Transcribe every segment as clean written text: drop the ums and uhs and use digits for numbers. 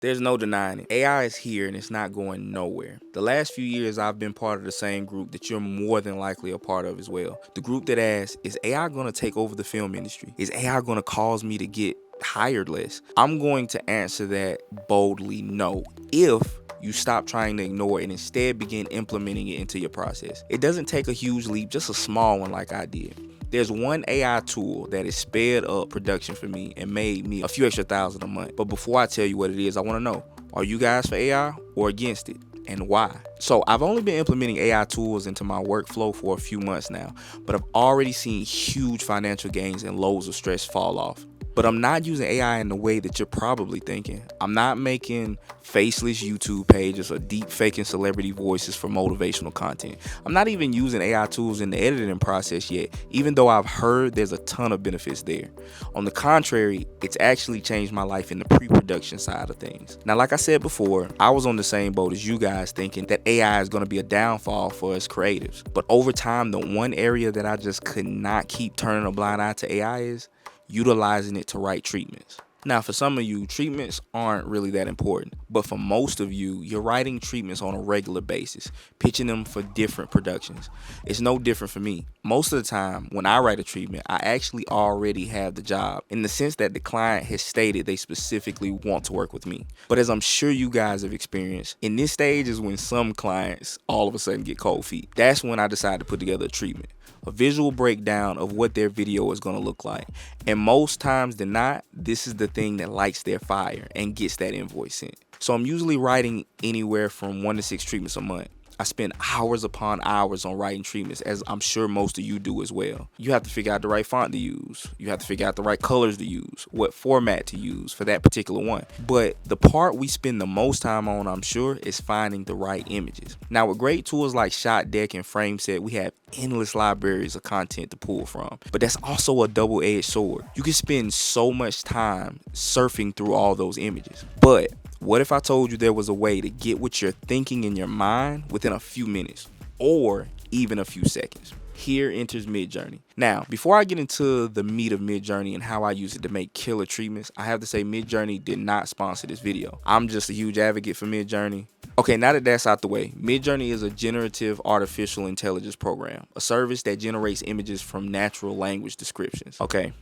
There's no denying it. AI is here and it's not going nowhere. The last few years, I've been part of the same group that you're more than likely a part of as well. The group that asks, is AI going to take over the film industry? Is AI going to cause me to get hired less? I'm going to answer that boldly no, if you stop trying to ignore it and instead begin implementing it into your process. It doesn't take a huge leap, just a small one like I did. There's one AI tool that has sped up production for me and made me a few extra thousand a month. But before I tell you what it is, I want to know, are you guys for AI or against it? And why? So I've only been implementing AI tools into my workflow for a few months now, but I've already seen huge financial gains and loads of stress fall off. But I'm not using AI in the way that you're probably thinking. I'm not making faceless YouTube pages or deep faking celebrity voices for motivational content. I'm not even using AI tools in the editing process yet, even though I've heard there's a ton of benefits there. On the contrary, it's actually changed my life in the pre-production side of things. Now, like I said before, I was on the same boat as you guys thinking that AI is going to be a downfall for us creatives. But over time, the one area that I just could not keep turning a blind eye to AI is utilizing it to write treatments. Now, for some of you, treatments aren't really that important, but for most of you, you're writing treatments on a regular basis, pitching them for different productions. It's no different for me. Most of the time, when I write a treatment, I actually already have the job in the sense that the client has stated they specifically want to work with me. But as I'm sure you guys have experienced, in this stage is when some clients all of a sudden get cold feet. That's when I decide to put together a treatment, a visual breakdown of what their video is going to look like. And most times than not, this is the thing that lights their fire and gets that invoice sent. So I'm usually writing anywhere from 1 to 6 treatments a month. I spend hours upon hours on writing treatments, as I'm sure most of you do as well. You have to figure out the right font to use. You have to figure out the right colors to use, what format to use for that particular one. But the part we spend the most time on, I'm sure, is finding the right images. Now, with great tools like Shot Deck and FrameSet, we have endless libraries of content to pull from. But that's also a double-edged sword. You can spend so much time surfing through all those images. But what if I told you there was a way to get what you're thinking in your mind within a few minutes or even a few seconds? Here enters Midjourney. Now, before I get into the meat of Midjourney and how I use it to make killer treatments, I have to say Midjourney did not sponsor this video. I'm just a huge advocate for Midjourney. Okay, now that that's out the way, Midjourney is a generative artificial intelligence program, a service that generates images from natural language descriptions. Okay,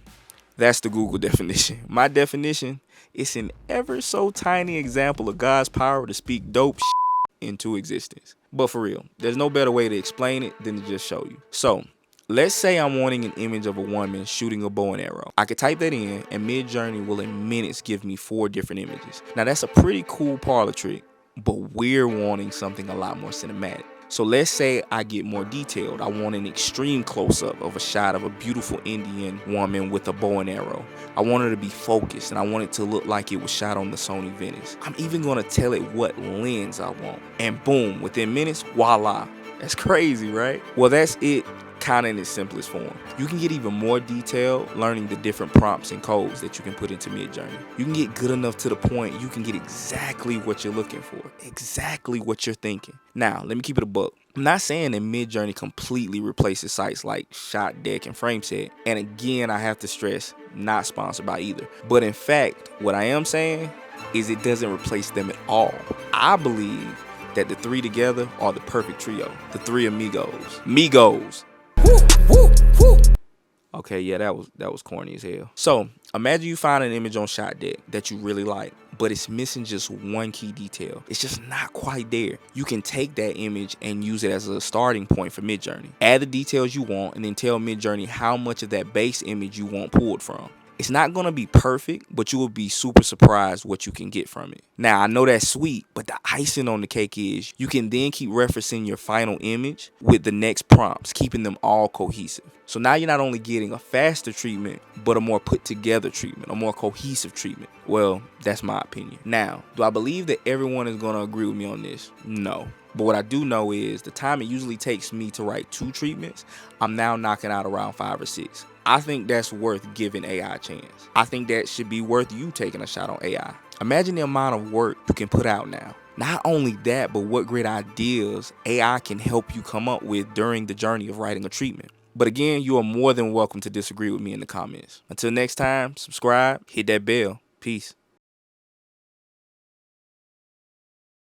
that's the Google definition. My definition, it's an ever so tiny example of God's power to speak dope into existence. But for real, there's no better way to explain it than to just show you. So, let's say I'm wanting an image of a woman shooting a bow and arrow. I could type that in and Midjourney will in minutes give me 4 different images. Now that's a pretty cool parlor trick, but we're wanting something a lot more cinematic. So let's say I get more detailed. I want an extreme close-up of a shot of a beautiful Indian woman with a bow and arrow. I want her to be focused and I want it to look like it was shot on the Sony Venice. I'm even gonna tell it what lens I want. And boom, within minutes, voila. That's crazy, right? Well, that's it kind of in its simplest form. You can get even more detailed learning the different prompts and codes that you can put into Midjourney. You can get good enough to the point you can get exactly what you're looking for, exactly what you're thinking. Now, let me keep it a buck. I'm not saying that Midjourney completely replaces sites like Shot Deck and FrameSet. And again, I have to stress, not sponsored by either. But in fact, what I am saying is it doesn't replace them at all. I believe that the three together are the perfect trio, the Three Amigos. Migos. Okay, yeah, that was corny as hell. So imagine you find an image on Shot Deck that you really like, but it's missing just one key detail. It's just not quite there. You can take that image and use it as a starting point for Midjourney. Add the details you want and then tell Midjourney how much of that base image you want pulled from. It's not going to be perfect, but you will be super surprised what you can get from it. Now, I know that's sweet, but the icing on the cake is you can then keep referencing your final image with the next prompts, keeping them all cohesive. So now you're not only getting a faster treatment, but a more put together treatment, a more cohesive treatment. Well, that's my opinion. Now, do I believe that everyone is going to agree with me on this? No. But what I do know is the time it usually takes me to write 2 treatments, I'm now knocking out around 5 or 6. I think that's worth giving AI a chance. I think that should be worth you taking a shot on AI. Imagine the amount of work you can put out now. Not only that, but what great ideas AI can help you come up with during the journey of writing a treatment. But again, you are more than welcome to disagree with me in the comments. Until next time, subscribe, hit that bell. Peace.